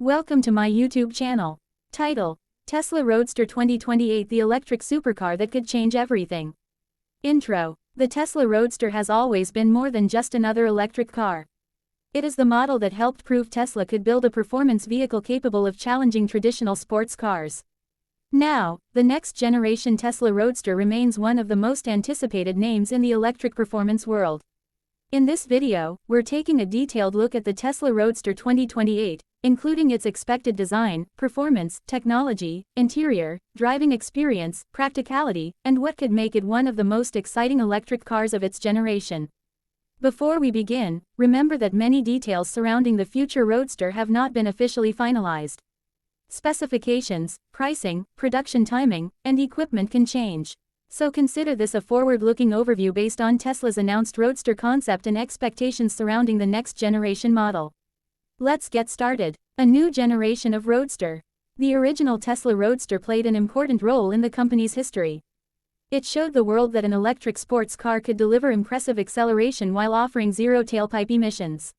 Welcome to my YouTube channel. Title: Tesla Roadster 2028, the electric supercar that could change everything. Intro: the Tesla Roadster has always been more than just another electric car. It is the model that helped prove Tesla could build a performance vehicle capable of challenging traditional sports cars. Now, the next generation Tesla Roadster remains one of the most anticipated names in the electric performance world. In this video, we're taking a detailed look at the Tesla Roadster 2028, including its expected design, performance, technology, interior, driving experience, practicality, and what could make it one of the most exciting electric cars of its generation. Before we begin, remember that many details surrounding the future Roadster have not been officially finalized. Specifications, pricing, production timing, and equipment can change. So consider this a forward-looking overview based on Tesla's announced Roadster concept and expectations surrounding the next generation model. Let's get started. A new generation of Roadster. The original Tesla Roadster played an important role in the company's history. It showed the world that an electric sports car could deliver impressive acceleration while offering zero tailpipe emissions.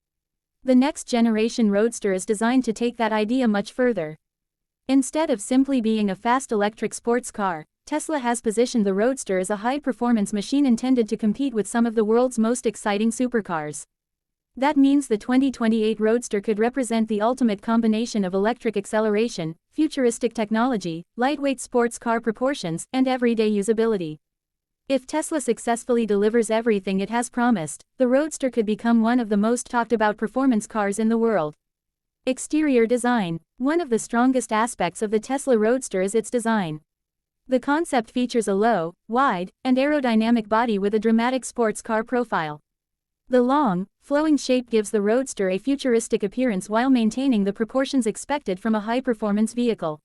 The next generation Roadster is designed to take that idea much further. Instead of simply being a fast electric sports car, Tesla has positioned the Roadster as a high-performance machine intended to compete with some of the world's most exciting supercars. That means the 2028 Roadster could represent the ultimate combination of electric acceleration, futuristic technology, lightweight sports car proportions, and everyday usability. If Tesla successfully delivers everything it has promised, the Roadster could become one of the most talked-about performance cars in the world. Exterior design. One of the strongest aspects of the Tesla Roadster is its design. The concept features a low, wide, and aerodynamic body with a dramatic sports car profile. The long, flowing shape gives the Roadster a futuristic appearance while maintaining the proportions expected from a high-performance vehicle.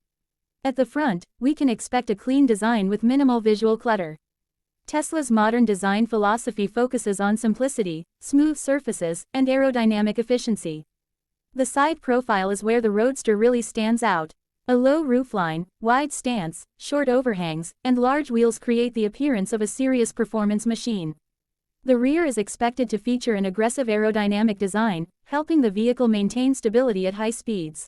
At the front, we can expect a clean design with minimal visual clutter. Tesla's modern design philosophy focuses on simplicity, smooth surfaces, and aerodynamic efficiency. The side profile is where the Roadster really stands out. A low roofline, wide stance, short overhangs, and large wheels create the appearance of a serious performance machine. The rear is expected to feature an aggressive aerodynamic design, helping the vehicle maintain stability at high speeds.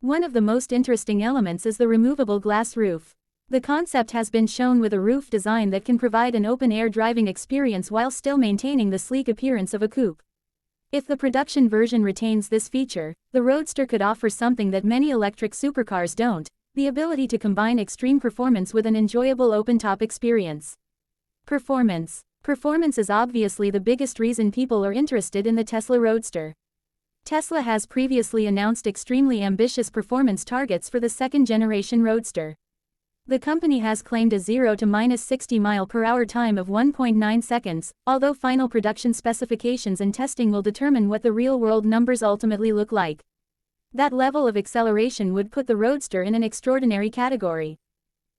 One of the most interesting elements is the removable glass roof. The concept has been shown with a roof design that can provide an open-air driving experience while still maintaining the sleek appearance of a coupe. If the production version retains this feature, the Roadster could offer something that many electric supercars don't: the ability to combine extreme performance with an enjoyable open-top experience. Performance. Performance is obviously the biggest reason people are interested in the Tesla Roadster. Tesla has previously announced extremely ambitious performance targets for the second-generation Roadster. The company has claimed a 0 to -60 mph time of 1.9 seconds, although final production specifications and testing will determine what the real-world numbers ultimately look like. That level of acceleration would put the Roadster in an extraordinary category.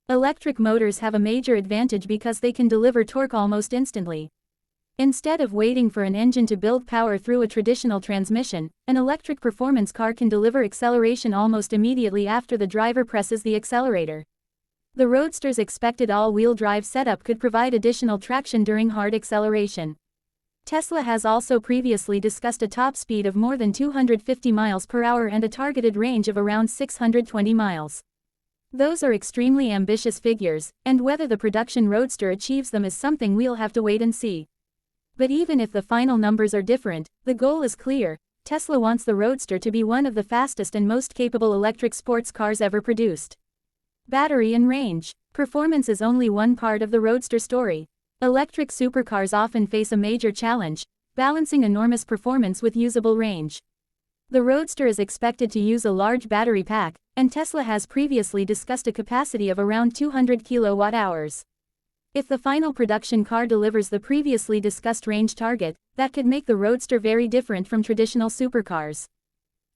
Electric motors have a major advantage because they can deliver torque almost instantly. Instead of waiting for an engine to build power through a traditional transmission, an electric performance car can deliver acceleration almost immediately after the driver presses the accelerator. The Roadster's expected all-wheel drive setup could provide additional traction during hard acceleration. Tesla has also previously discussed a top speed of more than 250 mph and a targeted range of around 620 miles. Those are extremely ambitious figures, and whether the production Roadster achieves them is something we'll have to wait and see. But even if the final numbers are different, the goal is clear: Tesla wants the Roadster to be one of the fastest and most capable electric sports cars ever produced. Battery and range. Performance is only one part of the Roadster story. Electric supercars often face a major challenge: balancing enormous performance with usable range. The Roadster is expected to use a large battery pack, and Tesla has previously discussed a capacity of around 200 kWh. If the final production car delivers the previously discussed range target, that could make the Roadster very different from traditional supercars.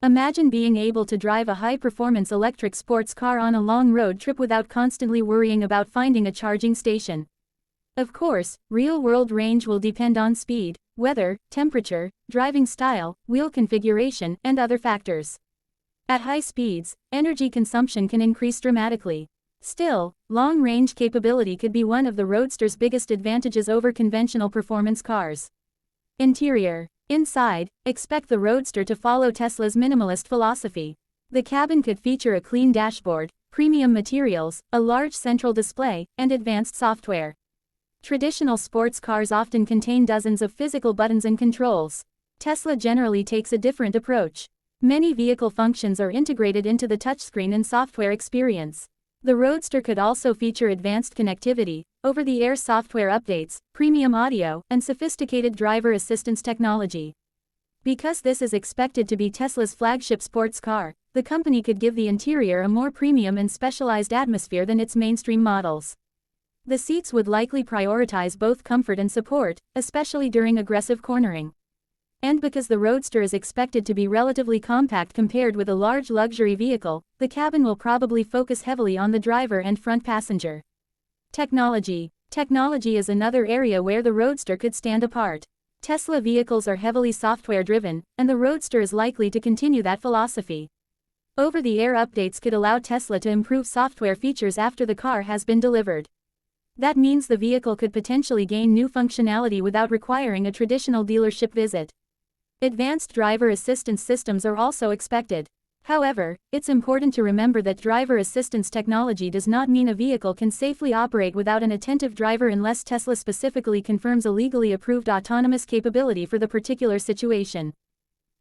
Imagine being able to drive a high-performance electric sports car on a long road trip without constantly worrying about finding a charging station. Of course, real-world range will depend on speed, weather, temperature, driving style, wheel configuration, and other factors. At high speeds, energy consumption can increase dramatically. Still, long-range capability could be one of the Roadster's biggest advantages over conventional performance cars. Interior. Inside, expect the Roadster to follow Tesla's minimalist philosophy. The cabin could feature a clean dashboard, premium materials, a large central display, and advanced software. Traditional sports cars often contain dozens of physical buttons and controls. Tesla generally takes a different approach. Many vehicle functions are integrated into the touchscreen and software experience. The Roadster could also feature advanced connectivity, over-the-air software updates, premium audio, and sophisticated driver assistance technology. Because this is expected to be Tesla's flagship sports car, the company could give the interior a more premium and specialized atmosphere than its mainstream models. The seats would likely prioritize both comfort and support, especially during aggressive cornering. And because the Roadster is expected to be relatively compact compared with a large luxury vehicle, the cabin will probably focus heavily on the driver and front passenger. Technology. Technology is another area where the Roadster could stand apart. Tesla vehicles are heavily software-driven, and the Roadster is likely to continue that philosophy. Over-the-air updates could allow Tesla to improve software features after the car has been delivered. That means the vehicle could potentially gain new functionality without requiring a traditional dealership visit. Advanced driver assistance systems are also expected. However, it's important to remember that driver assistance technology does not mean a vehicle can safely operate without an attentive driver unless Tesla specifically confirms a legally approved autonomous capability for the particular situation.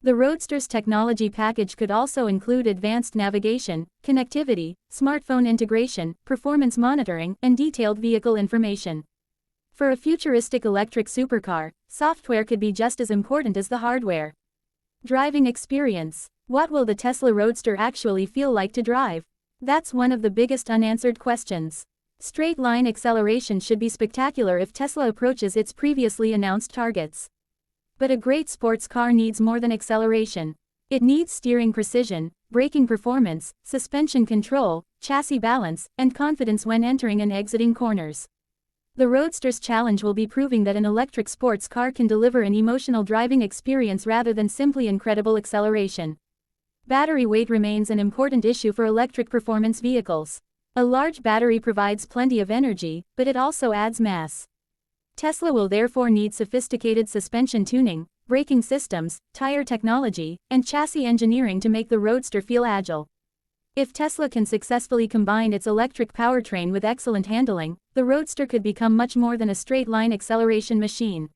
The Roadster's technology package could also include advanced navigation, connectivity, smartphone integration, performance monitoring, and detailed vehicle information. For a futuristic electric supercar, software could be just as important as the hardware. Driving experience. What will the Tesla Roadster actually feel like to drive? That's one of the biggest unanswered questions. Straight-line acceleration should be spectacular if Tesla approaches its previously announced targets. But a great sports car needs more than acceleration. It needs steering precision, braking performance, suspension control, chassis balance, and confidence when entering and exiting corners. The Roadster's challenge will be proving that an electric sports car can deliver an emotional driving experience rather than simply incredible acceleration. Battery weight remains an important issue for electric performance vehicles. A large battery provides plenty of energy, but it also adds mass. Tesla will therefore need sophisticated suspension tuning, braking systems, tire technology, and chassis engineering to make the Roadster feel agile. If Tesla can successfully combine its electric powertrain with excellent handling, the Roadster could become much more than a straight-line acceleration machine.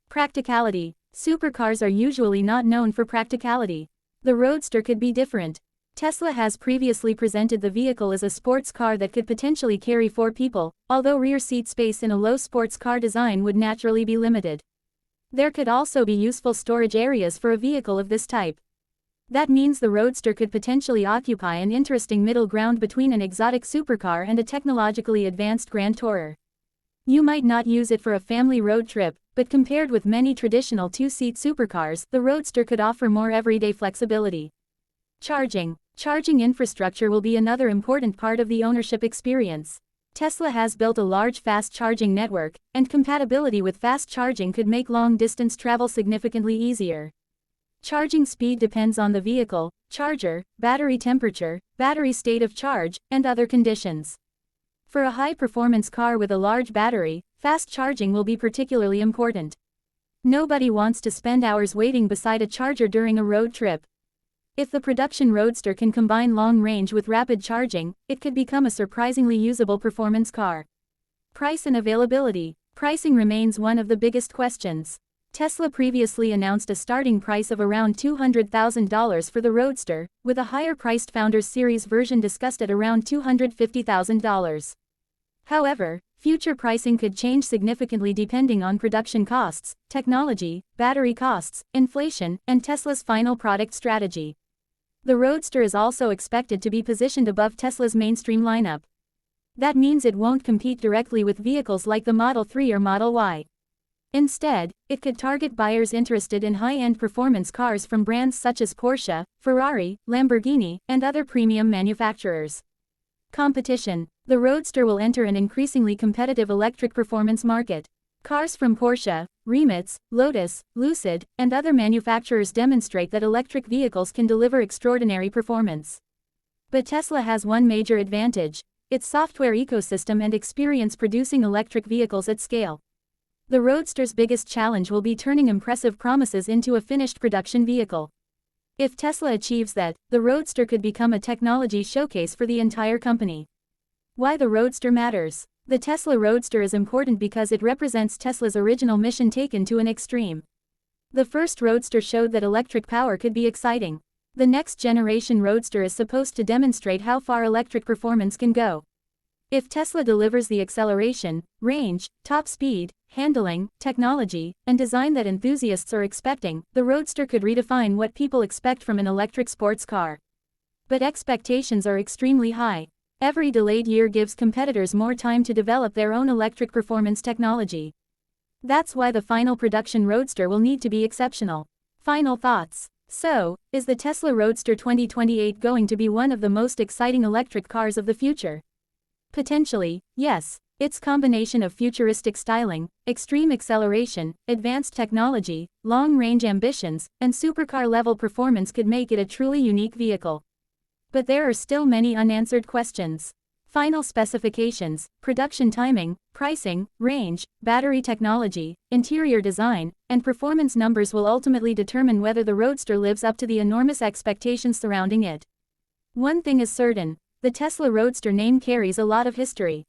Practicality. Supercars are usually not known for practicality. The Roadster could be different. Tesla has previously presented the vehicle as a sports car that could potentially carry 4 people, although rear seat space in a low sports car design would naturally be limited. There could also be useful storage areas for a vehicle of this type. That means the Roadster could potentially occupy an interesting middle ground between an exotic supercar and a technologically advanced grand tourer. You might not use it for a family road trip, but compared with many traditional 2-seat supercars, the Roadster could offer more everyday flexibility. Charging. Charging infrastructure will be another important part of the ownership experience. Tesla has built a large fast charging network, and compatibility with fast charging could make long-distance travel significantly easier. Charging speed depends on the vehicle, charger, battery temperature, battery state of charge, and other conditions. For a high-performance car with a large battery, fast charging will be particularly important. Nobody wants to spend hours waiting beside a charger during a road trip. If the production Roadster can combine long range with rapid charging, it could become a surprisingly usable performance car. Price and availability. Pricing remains one of the biggest questions. Tesla previously announced a starting price of around $200,000 for the Roadster, with a higher-priced Founders Series version discussed at around $250,000. However, future pricing could change significantly depending on production costs, technology, battery costs, inflation, and Tesla's final product strategy. The Roadster is also expected to be positioned above Tesla's mainstream lineup. That means it won't compete directly with vehicles like the Model 3 or Model Y. Instead, it could target buyers interested in high-end performance cars from brands such as Porsche, Ferrari, Lamborghini, and other premium manufacturers. Competition. The Roadster will enter an increasingly competitive electric performance market. Cars from Porsche, Rimac, Lotus, Lucid, and other manufacturers demonstrate that electric vehicles can deliver extraordinary performance. But Tesla has one major advantage: its software ecosystem and experience producing electric vehicles at scale. The Roadster's biggest challenge will be turning impressive promises into a finished production vehicle. If Tesla achieves that, the Roadster could become a technology showcase for the entire company. Why the Roadster matters. The Tesla Roadster is important because it represents Tesla's original mission taken to an extreme. The first Roadster showed that electric power could be exciting. The next generation Roadster is supposed to demonstrate how far electric performance can go. If Tesla delivers the acceleration, range, top speed, handling, technology, and design that enthusiasts are expecting, the Roadster could redefine what people expect from an electric sports car. But expectations are extremely high. Every delayed year gives competitors more time to develop their own electric performance technology. That's why the final production Roadster will need to be exceptional. Final thoughts. So, is the Tesla Roadster 2028 going to be one of the most exciting electric cars of the future? Potentially, yes. Its combination of futuristic styling, extreme acceleration, advanced technology, long-range ambitions, and supercar-level performance could make it a truly unique vehicle. But there are still many unanswered questions. Final specifications, production timing, pricing, range, battery technology, interior design, and performance numbers will ultimately determine whether the Roadster lives up to the enormous expectations surrounding it. One thing is certain, the Tesla Roadster name carries a lot of history.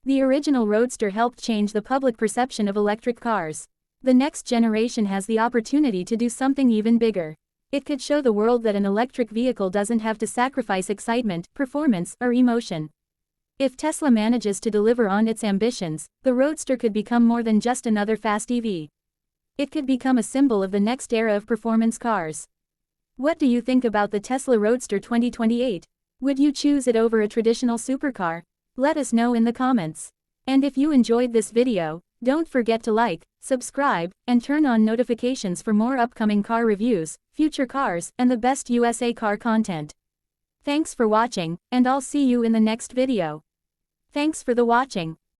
The original Roadster helped change the public perception of electric cars. The next generation has the opportunity to do something even bigger. It could show the world that an electric vehicle doesn't have to sacrifice excitement, performance, or emotion. If Tesla manages to deliver on its ambitions, the Roadster could become more than just another fast EV. It could become a symbol of the next era of performance cars. What do you think about the Tesla Roadster 2028? Would you choose it over a traditional supercar? Let us know in the comments. And if you enjoyed this video, don't forget to like, subscribe, and turn on notifications for more upcoming car reviews, future cars, and the best USA car content. Thanks for watching, and I'll see you in the next video. Thanks for the watching.